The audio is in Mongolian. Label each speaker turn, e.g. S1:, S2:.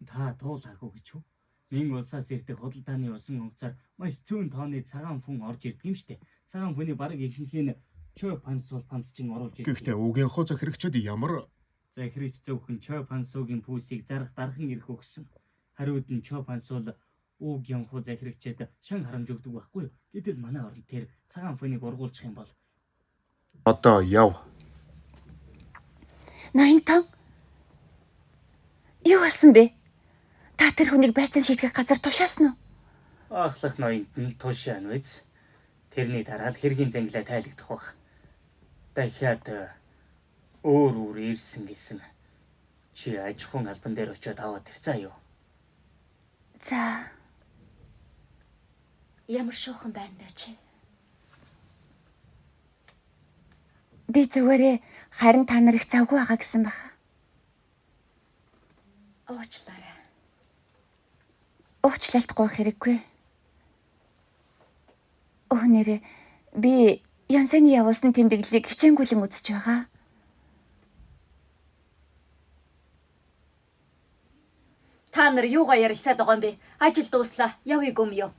S1: Та туулаагүй гэж үү? Минь улсаас ирдэг худалдааны усан онгоцоор маш зүүн тооны цагаан хүн орж ирдэг юм штэ. Цагаан хүний бараг ихэнх нь чой пансуул пансчин оруулж ирдэг.
S2: Гэхдээ үгийн хоо захирагчид ямар
S1: Захирагч зөвхөн чой пансуугийн пүүсийг зарах дархан ирэх өгсөн. Хариуд нь чой пансуул ууг янхуу захирагчид шан харамж өгдөг байхгүй юу? Гэтэл манай орнд тэр цагаан хүнийг ургуулчих юм бол
S2: одоо яв.
S3: Ноёнтон. Юу болсон бэ? Та тэр хүнийг байцаан шийтгэх газар тушаасан уу?
S1: ахлах ноёнд нь л тушаан үз. Тэрний дараа л хэргийн зангилаа тайлагдах бах. Дахиад өөр ирсэн гэсэн. Чи аж ахуйн албан дээр очиод аваад ирцаа юу?
S3: За. Ямар шуухан байна даа чи. Би зүгээрээ харин та нар их завгүй байгаа гэсэн баха. Уучлаарай. Уучлалтгүй хэрэггүй. Нэрээ би Янсаны явуулсан тэмдэглэлийг хичээнгүйлэн үзэж байгаа.
S4: Та нар юугаа ярилцаад байгаа юм бэ? Ажил дууслаа. Явъя гүм юу?